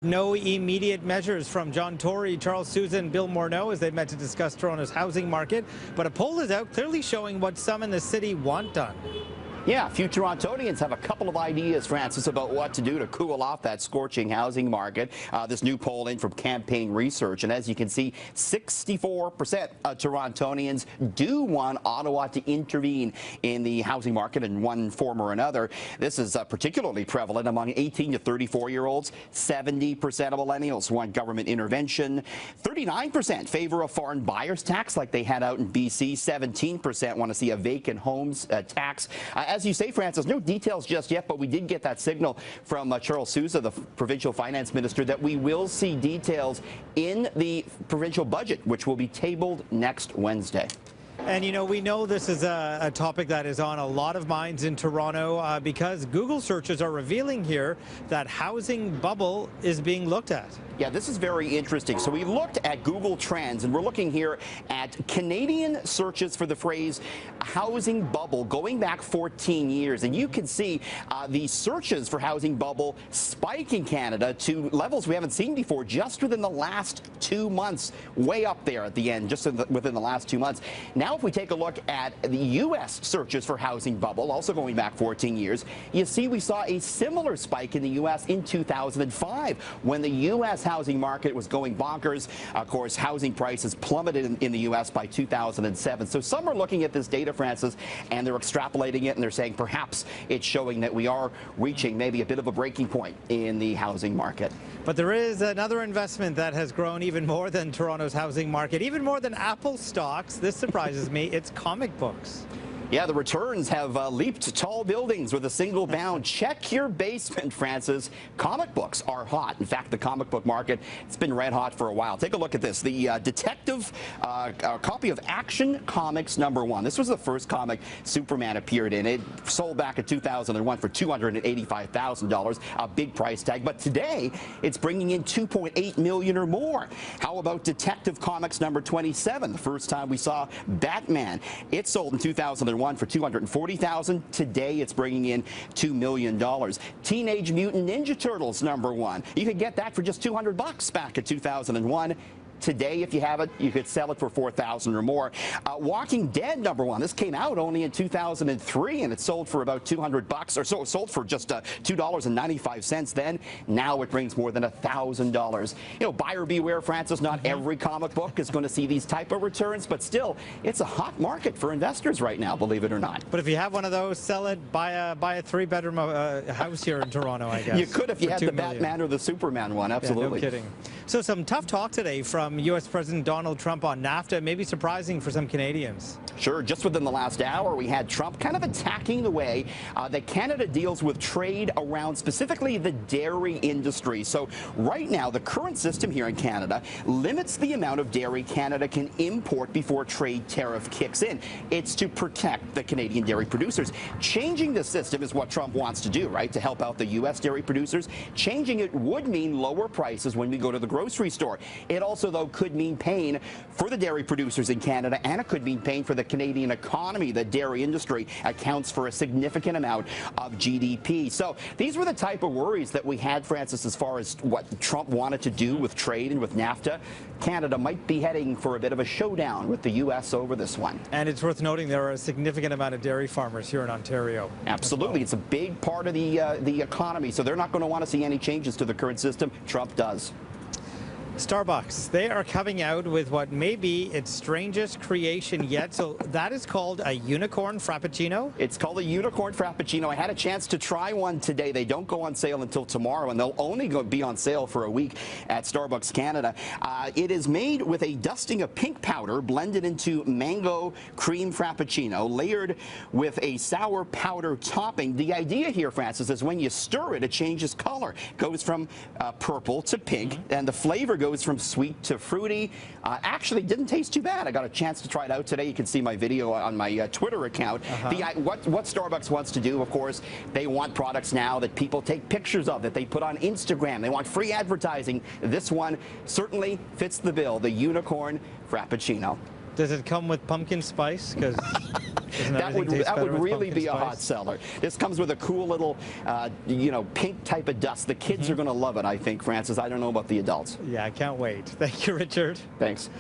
No immediate measures from John Tory, Charles Sousa, and Bill Morneau as they met to discuss Toronto's housing market. But a poll is out clearly showing what some in the city want done. Yeah, few Torontonians have a couple of ideas, Francis, about what to do to cool off that scorching housing market. This new poll in from Campaign Research, and as you can see, 64% of Torontonians do want Ottawa to intervene in the housing market in one form or another. This is particularly prevalent among 18 to 34-year-olds. 70% of millennials want government intervention. 39% favor a foreign buyer's tax like they had out in BC. 17% want to see a vacant homes tax. As you say, Francis, no details just yet, but we did get that signal from Charles Sousa, the provincial finance minister, that we will see details in the provincial budget, which will be tabled next Wednesday. And, you know, we know this is a topic that is on a lot of minds in Toronto because Google searches are revealing here that housing bubble is being looked at. Yeah, this is very interesting. So we looked at Google Trends, and we're looking here at Canadian searches for the phrase housing bubble going back 14 years. And you can see the searches for housing bubble spike in Canada to levels we haven't seen before just within the last 2 months, way up there at the end, just within the last 2 months. Now, if we take a look at the U.S. searches for housing bubble, also going back 14 years, you see we saw a similar spike in the U.S. in 2005 when the U.S. housing market was going bonkers. Of course, housing prices plummeted in the U.S. by 2007. So some are looking at this data, Francis, and they're extrapolating it, and they're saying perhaps it's showing that we are reaching maybe a bit of a breaking point in the housing market. But there is another investment that has grown even more than Toronto's housing market, even more than Apple stocks. This surprises me. It's comic books. Yeah, the returns have leaped tall buildings with a single bound. Check your basement, Francis. Comic books are hot. In fact, the comic book market, it's been red hot for a while. Take a look at this. The detective copy of Action Comics #1. This was the first comic Superman appeared in. It sold back in 2001 for $285,000, a big price tag. But today, it's bringing in $2.8 million or more. How about Detective Comics #27? The first time we saw Batman. It sold in 2001 for $240,000. Today, it's bringing in $2 million. Teenage Mutant Ninja Turtles #1. You could get that for just $200 back in 2001. Today, if you have it, you could sell it for $4,000 or more. Walking Dead #1. This came out only in 2003, and it sold for about $200, or so it sold for just $2.95 then. Now it brings more than $1,000. You know, buyer beware, Francis. Not every comic book is going to see these type of returns, but still, it's a hot market for investors right now, believe it or not. But if you have one of those, sell it, buy a 3-bedroom house here in Toronto, I guess. You could if you had the Batman or the Superman one, absolutely. Yeah, no kidding. So some tough talk today from U.S. President Donald Trump on NAFTA, maybe surprising for some Canadians. Sure. Just within the last hour, we had Trump kind of attacking the way that Canada deals with trade around specifically the dairy industry. So right now, the current system here in Canada limits the amount of dairy Canada can import before trade tariff kicks in. It's to protect the Canadian dairy producers. Changing the system is what Trump wants to do, right, to help out the U.S. dairy producers. Changing it would mean lower prices when we go to the grocery store. It also, though, could mean pain for the dairy producers in Canada, and it could mean pain for the Canadian economy. The dairy industry accounts for a significant amount of GDP. So these were the type of worries that we had, Francis, as far as what Trump wanted to do with trade and with NAFTA. Canada might be heading for a bit of a showdown with the U.S. over this one. And it's worth noting there are a significant amount of dairy farmers here in Ontario. Absolutely. Well, it's a big part of the economy, so they're not going to want to see any changes to the current system. Trump does. Starbucks, they are coming out with what may be its strangest creation yet. So that is called a unicorn frappuccino? It's called a unicorn frappuccino. I had a chance to try one today. They don't go on sale until tomorrow, and they'll only be on sale for a week at Starbucks Canada. It is made with a dusting of pink powder blended into mango cream frappuccino, layered with a sour powder topping. The idea here, Francis, is when you stir it, it changes color. It goes from purple to pink, and the flavor goes from sweet to fruity. Actually didn't taste too bad. I got a chance to try it out today. You can see my video on my Twitter account. What Starbucks wants to do, of course, they want products now that people take pictures of, that they put on Instagram. They want free advertising. This one certainly fits the bill, the unicorn frappuccino. Does it come with pumpkin spice? Because that would really be a hot seller. This comes with a cool little, pink type of dust. The kids are going to love it, I think, Francis. I don't know about the adults. Yeah, I can't wait. Thank you, Richard. Thanks.